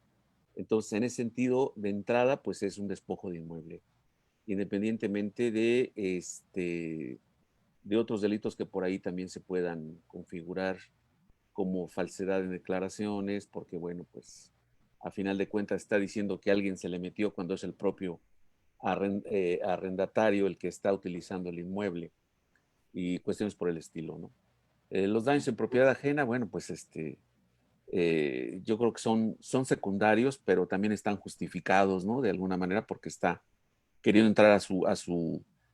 Entonces, en ese sentido, de entrada, pues es un despojo de inmueble, independientemente de otros delitos que por ahí también se puedan configurar como falsedad en declaraciones, porque bueno, pues a final de cuentas está diciendo que alguien se le metió cuando es el propio arrendatario el que está utilizando el inmueble y cuestiones por el estilo, ¿no? Los daños en propiedad ajena, bueno, pues yo creo que son secundarios, pero también están justificados, ¿no? De alguna manera, porque está queriendo entrar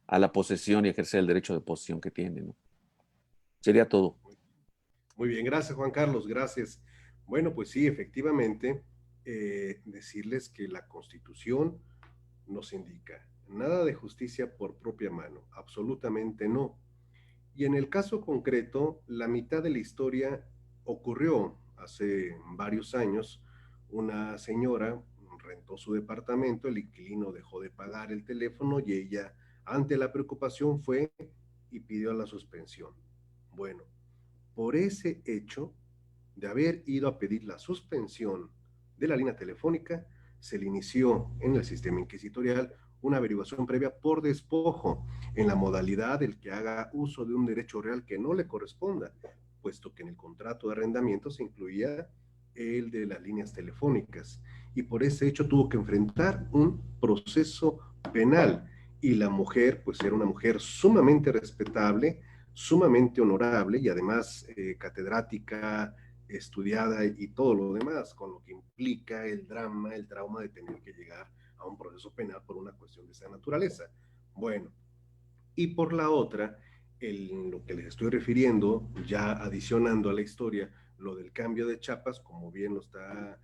a la posesión y ejercer el derecho de posesión que tiene, ¿no? Sería todo. Muy bien, gracias Juan Carlos, gracias. Bueno, pues sí, efectivamente, decirles que la Constitución nos indica nada de justicia por propia mano, absolutamente no. Y en el caso concreto, la mitad de la historia ocurrió hace varios años. Una señora rentó su departamento, el inquilino dejó de pagar el teléfono y ella, ante la preocupación, fue y pidió la suspensión. Bueno, por ese hecho de haber ido a pedir la suspensión de la línea telefónica, se le inició en el sistema inquisitorial una averiguación previa por despojo en la modalidad del que haga uso de un derecho real que no le corresponda, puesto que en el contrato de arrendamiento se incluía el de las líneas telefónicas y por ese hecho tuvo que enfrentar un proceso penal y la mujer pues era una mujer sumamente respetable, sumamente honorable y además catedrática, estudiada y todo lo demás, con lo que implica el drama, el trauma de tener que llegar a un proceso penal por una cuestión de esa naturaleza. Bueno, y por la otra, lo que les estoy refiriendo, ya adicionando a la historia, lo del cambio de chapas, como bien lo está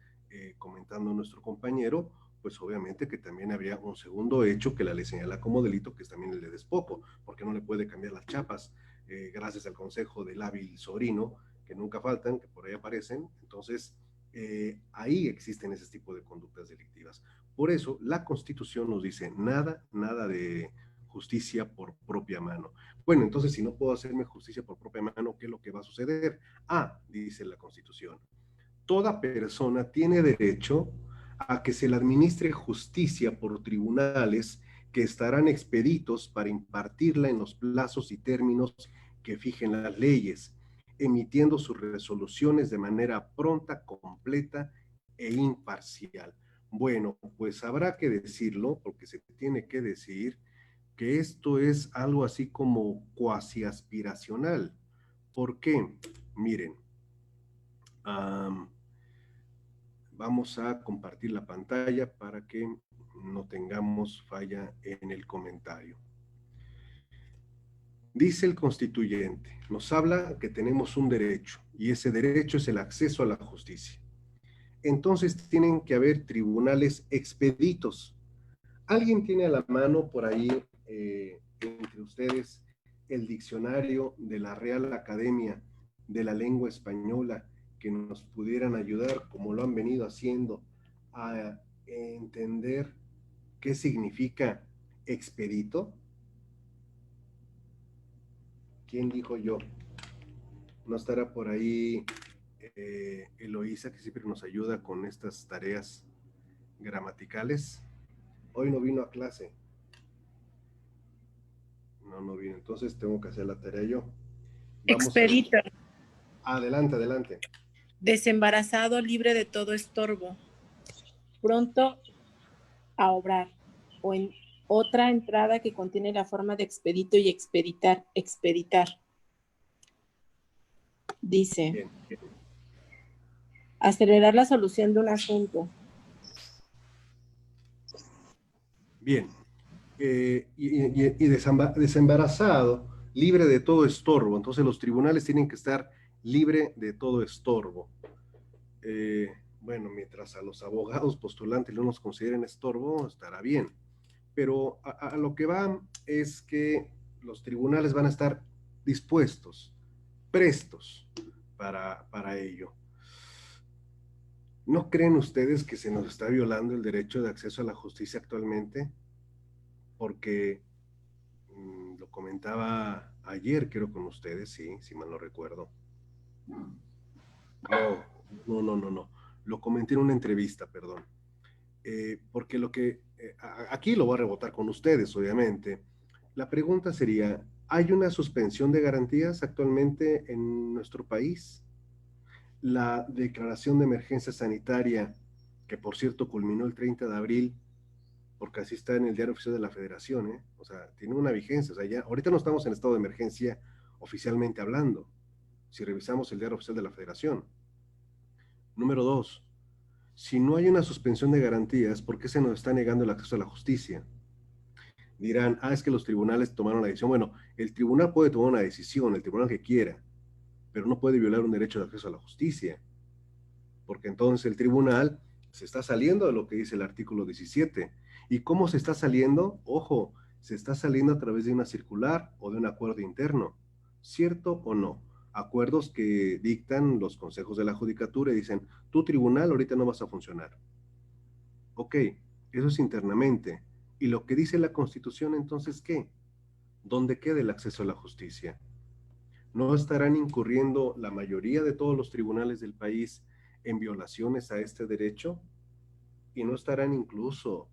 comentando nuestro compañero, pues obviamente que también habría un segundo hecho que la ley señala como delito, que es también el de despojo, porque no le puede cambiar las chapas, gracias al consejo del hábil sobrino, que nunca faltan, que por ahí aparecen. Entonces, ahí existen ese tipo de conductas delictivas. Por eso, la Constitución nos dice nada de justicia por propia mano. Bueno, entonces, si no puedo hacerme justicia por propia mano, ¿qué es lo que va a suceder? Dice la Constitución, toda persona tiene derecho a que se le administre justicia por tribunales que estarán expeditos para impartirla en los plazos y términos que fijen las leyes, emitiendo sus resoluciones de manera pronta, completa e imparcial. Bueno, pues habrá que decirlo, porque se tiene que decir que esto es algo así como cuasi aspiracional. ¿Por qué? Miren, vamos a compartir la pantalla para que no tengamos falla en el comentario. Dice el constituyente, nos habla que tenemos un derecho y ese derecho es el acceso a la justicia. Entonces tienen que haber tribunales expeditos. ¿Alguien tiene a la mano por ahí, entre ustedes, el diccionario de la Real Academia de la Lengua Española que nos pudieran ayudar, como lo han venido haciendo, a entender qué significa expedito? ¿Quién dijo yo? ¿No estará por ahí Eloísa, que siempre nos ayuda con estas tareas gramaticales? Hoy no vino a clase. No vino. Entonces tengo que hacer la tarea yo. Vamos Expedito. Adelante, adelante. Desembarazado, libre de todo estorbo. Pronto a obrar. O en otra entrada que contiene la forma de expedito y expeditar. Expeditar. Dice. Bien. Acelerar la solución de un asunto. Bien. Y desembarazado, libre de todo estorbo. Entonces los tribunales tienen que estar libre de todo estorbo. Bueno, mientras a los abogados postulantes no nos consideren estorbo, estará bien. Pero a lo que va es que los tribunales van a estar dispuestos, prestos para ello. ¿No creen ustedes que se nos está violando el derecho de acceso a la justicia actualmente? Porque lo comentaba ayer, creo, con ustedes, sí, si mal no recuerdo. No. Lo comenté en una entrevista, perdón. Porque aquí lo voy a rebotar con ustedes, obviamente. La pregunta sería, ¿hay una suspensión de garantías actualmente en nuestro país? La declaración de emergencia sanitaria, que por cierto culminó el 30 de abril, porque así está en el Diario Oficial de la Federación, ¿eh? O sea, tiene una vigencia, o sea, ya, ahorita no estamos en estado de emergencia oficialmente hablando, si revisamos el Diario Oficial de la Federación. Número 2, si no hay una suspensión de garantías, ¿por qué se nos está negando el acceso a la justicia? Dirán, es que los tribunales tomaron la decisión. Bueno, el tribunal puede tomar una decisión, el tribunal que quiera, pero no puede violar un derecho de acceso a la justicia, porque entonces el tribunal se está saliendo de lo que dice el artículo 17. ¿Y cómo se está saliendo? Ojo, se está saliendo a través de una circular o de un acuerdo interno, ¿cierto o no? Acuerdos que dictan los consejos de la judicatura y dicen, tu tribunal ahorita no vas a funcionar. Ok, eso es internamente. ¿Y lo que dice la Constitución entonces qué? ¿Dónde queda el acceso a la justicia? ¿No estarán incurriendo la mayoría de todos los tribunales del país en violaciones a este derecho? ¿Y no estarán incluso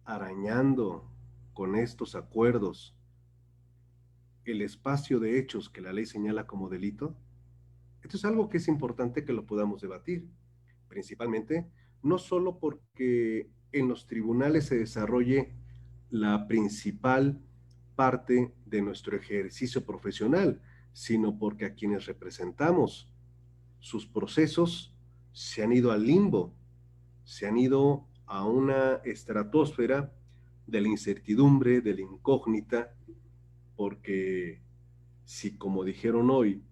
arañando con estos acuerdos el espacio de hechos que la ley señala como delito? Esto es algo que es importante que lo podamos debatir, principalmente no solo porque en los tribunales se desarrolle la principal parte de nuestro ejercicio profesional, sino porque a quienes representamos sus procesos se han ido al limbo, se han ido a una estratosfera de la incertidumbre, de la incógnita, porque si, como dijeron hoy,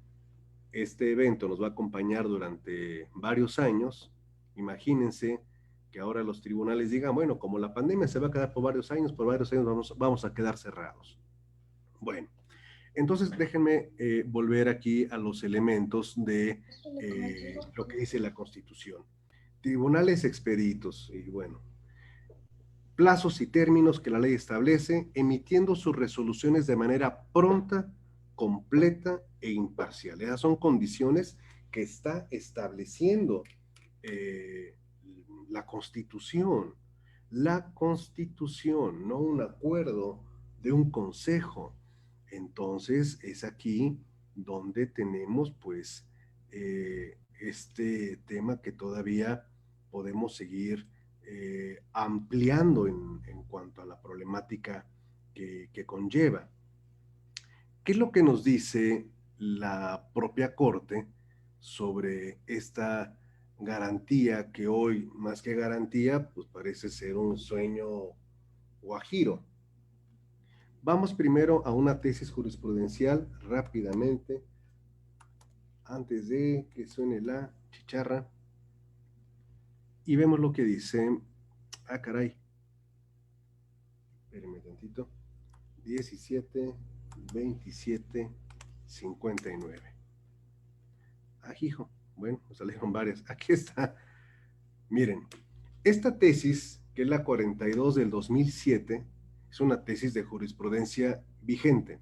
este evento nos va a acompañar durante varios años, imagínense que ahora los tribunales digan, bueno, como la pandemia se va a quedar por varios años vamos a quedar cerrados. Bueno, entonces déjenme volver aquí a los elementos de lo que dice la Constitución. Tribunales expeditos, y bueno, plazos y términos que la ley establece, emitiendo sus resoluciones de manera pronta, completa e imparcial. Esas son condiciones que está estableciendo eh, la Constitución. La Constitución, no un acuerdo de un consejo. Entonces es aquí donde tenemos pues este tema que todavía podemos seguir ampliando en cuanto a la problemática que conlleva. ¿Qué es lo que nos dice la propia Corte sobre esta garantía que hoy, más que garantía, pues parece ser un sueño guajiro? Vamos primero a una tesis jurisprudencial rápidamente, antes de que suene la chicharra, y vemos lo que dice. Caray, espérenme tantito. 17, 27, 59. Hijo, bueno, nos salieron varias. Aquí está. Miren, esta tesis, que es la 42 del 2007, es una tesis de jurisprudencia vigente.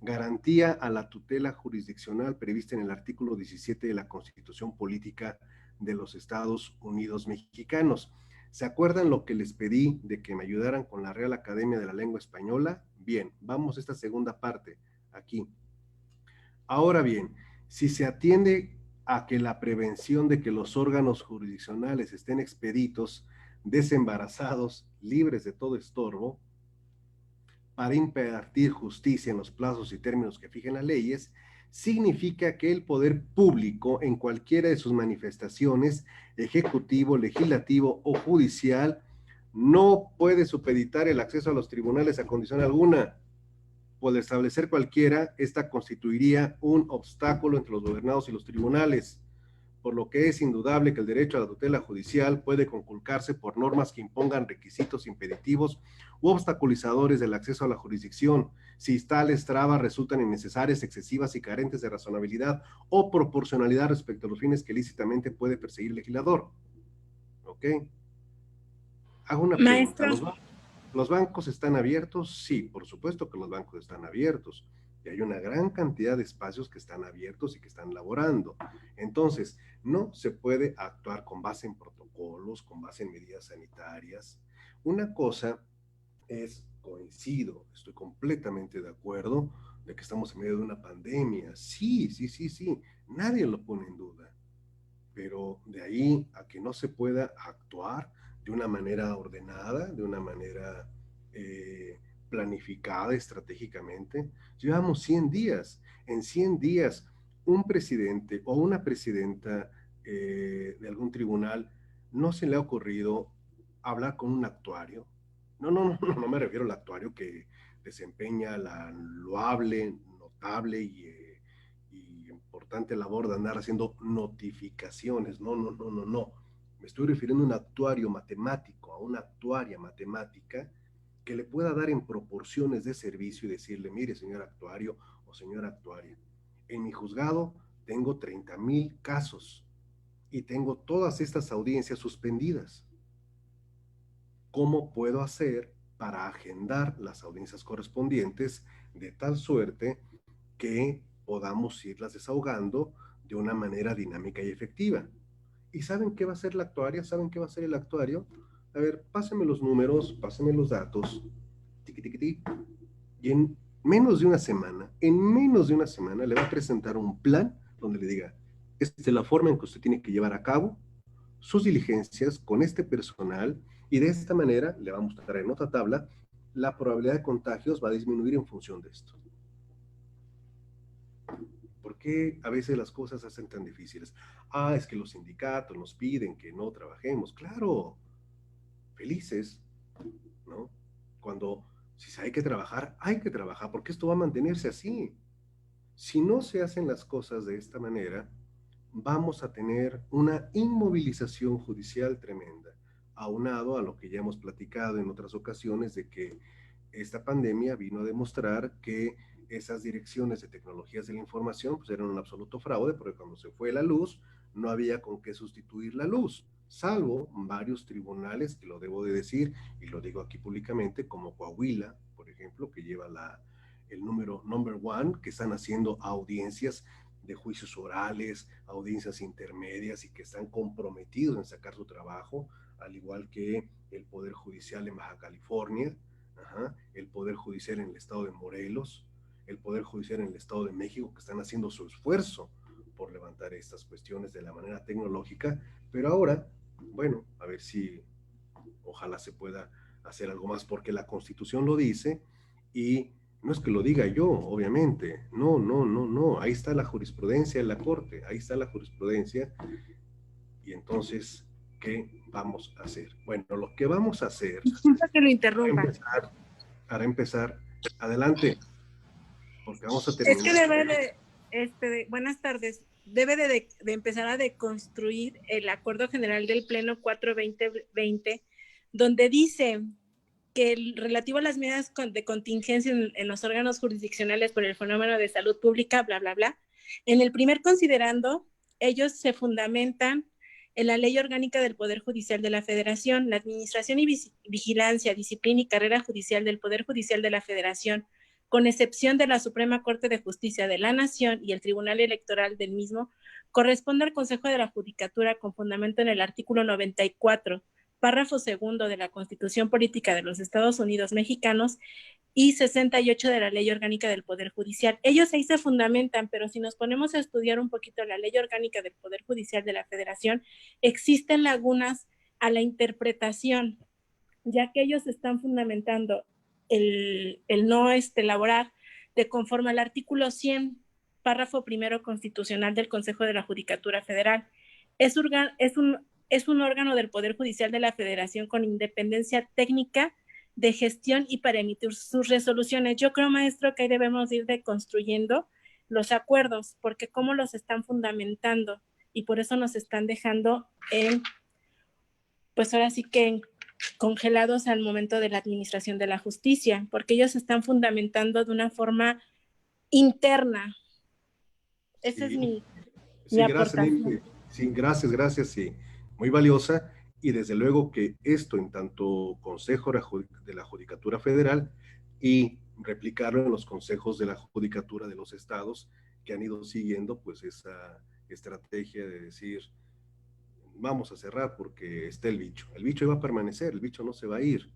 Garantía a la tutela jurisdiccional prevista en el artículo 17 de la Constitución Política de los Estados Unidos Mexicanos. ¿Se acuerdan lo que les pedí de que me ayudaran con la Real Academia de la Lengua Española? Bien, vamos a esta segunda parte, aquí. Ahora bien, si se atiende a que la prevención de que los órganos jurisdiccionales estén expeditos, desembarazados, libres de todo estorbo, para impartir justicia en los plazos y términos que fijen las leyes, significa que el poder público, en cualquiera de sus manifestaciones, ejecutivo, legislativo o judicial, no puede supeditar el acceso a los tribunales a condición alguna. Por establecer cualquiera, esta constituiría un obstáculo entre los gobernados y los tribunales, por lo que es indudable que el derecho a la tutela judicial puede conculcarse por normas que impongan requisitos impeditivos u obstaculizadores del acceso a la jurisdicción, si tales trabas resultan innecesarias, excesivas y carentes de razonabilidad o proporcionalidad respecto a los fines que lícitamente puede perseguir el legislador. ¿Ok? Hago una pregunta. Maestro. ¿Los bancos están abiertos? Sí, por supuesto que los bancos están abiertos. Y hay una gran cantidad de espacios que están abiertos y que están laborando. Entonces, no se puede actuar con base en protocolos, con base en medidas sanitarias. Una cosa es, coincido, estoy completamente de acuerdo de que estamos en medio de una pandemia. Sí, nadie lo pone en duda. Pero de ahí a que no se pueda actuar de una manera ordenada, de una manera planificada estratégicamente. Llevamos 100 días. En 100 días, un presidente o una presidenta de algún tribunal no se le ha ocurrido hablar con un actuario, No me refiero al actuario que desempeña la loable, notable y importante labor de andar haciendo notificaciones. No. Me estoy refiriendo a un actuario matemático, a una actuaria matemática que le pueda dar en proporciones de servicio y decirle, mire, señor actuario o señora actuaria, en mi juzgado tengo 30,000 casos y tengo todas estas audiencias suspendidas. ¿Cómo puedo hacer para agendar las audiencias correspondientes de tal suerte que podamos irlas desahogando de una manera dinámica y efectiva? ¿Y saben qué va a hacer la actuaria? ¿Saben qué va a hacer el actuario? A ver, pásenme los números, pásenme los datos, tiqui, tiqui, tiqui, y en menos de una semana le va a presentar un plan donde le diga, esta es la forma en que usted tiene que llevar a cabo sus diligencias con este personal, y de esta manera le vamos a traer en otra tabla, la probabilidad de contagios va a disminuir en función de esto. ¿Por qué a veces las cosas se hacen tan difíciles? Es que los sindicatos nos piden que no trabajemos. Claro, felices, ¿no? Si hay que trabajar, porque esto va a mantenerse así. Si no se hacen las cosas de esta manera, vamos a tener una inmovilización judicial tremenda, aunado a lo que ya hemos platicado en otras ocasiones de que esta pandemia vino a demostrar que esas direcciones de tecnologías de la información pues eran un absoluto fraude, porque cuando se fue la luz no había con qué sustituir la luz, salvo varios tribunales, que lo debo de decir y lo digo aquí públicamente, como Coahuila, por ejemplo, que lleva el número number one, que están haciendo audiencias de juicios orales, audiencias intermedias y que están comprometidos en sacar su trabajo, al igual que el Poder Judicial en Baja California, el Poder Judicial en el estado de Morelos, el Poder Judicial en el estado de México, que están haciendo su esfuerzo por levantar estas cuestiones de la manera tecnológica, pero ahora, bueno, a ver si ojalá se pueda hacer algo más, porque la Constitución lo dice, y no es que lo diga yo, obviamente, no, ahí está la jurisprudencia en la Corte, ahí está la jurisprudencia, y entonces, ¿qué vamos a hacer? Bueno, lo que vamos a hacer... Disculpa que lo interrumpa. Para empezar, adelante, porque vamos a terminar. Es que debe buenas tardes, debe de empezar a deconstruir el Acuerdo General del Pleno 4/2020, donde dice que relativo a las medidas de contingencia en los órganos jurisdiccionales por el fenómeno de salud pública, bla, bla, bla, en el primer considerando, ellos se fundamentan en la Ley Orgánica del Poder Judicial de la Federación, la Administración y Vigilancia, Disciplina y Carrera Judicial del Poder Judicial de la Federación, con excepción de la Suprema Corte de Justicia de la Nación y el Tribunal Electoral del mismo, corresponde al Consejo de la Judicatura con fundamento en el artículo 94, párrafo segundo de la Constitución Política de los Estados Unidos Mexicanos y 68 de la Ley Orgánica del Poder Judicial. Ellos ahí se fundamentan, pero si nos ponemos a estudiar un poquito la Ley Orgánica del Poder Judicial de la Federación, existen lagunas a la interpretación, ya que ellos están fundamentando el no elaborar de conforme al artículo 100, párrafo primero constitucional del Consejo de la Judicatura Federal. Es un órgano del Poder Judicial de la Federación con independencia técnica de gestión y para emitir sus resoluciones. Yo creo, maestro, que ahí debemos ir deconstruyendo los acuerdos, porque cómo los están fundamentando y por eso nos están dejando pues ahora sí que congelados al momento de la administración de la justicia, porque ellos se están fundamentando de una forma interna. Esa es mi aportación. Sí, gracias, sí, muy valiosa, y desde luego que esto en tanto Consejo de la Judicatura Federal y replicarlo en los consejos de la Judicatura de los estados que han ido siguiendo pues esa estrategia de decir vamos a cerrar porque está el bicho iba a permanecer, el bicho no se va a ir.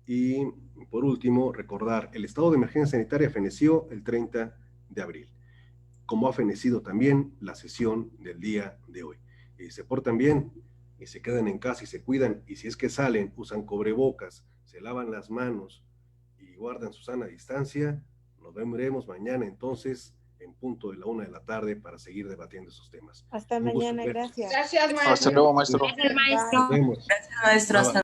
Y por último, recordar, el estado de emergencia sanitaria feneció el 30 de abril, como ha fenecido también la sesión del día de hoy. Y se portan bien, y se quedan en casa y se cuidan, y si es que salen, usan cubrebocas, se lavan las manos y guardan su sana distancia. Nos veremos mañana entonces en punto de la 1 de la tarde para seguir debatiendo esos temas. Hasta mañana, gracias. Gracias, maestro. Hasta luego, maestro. Gracias, maestro. Nos vemos. Gracias, maestro. Hasta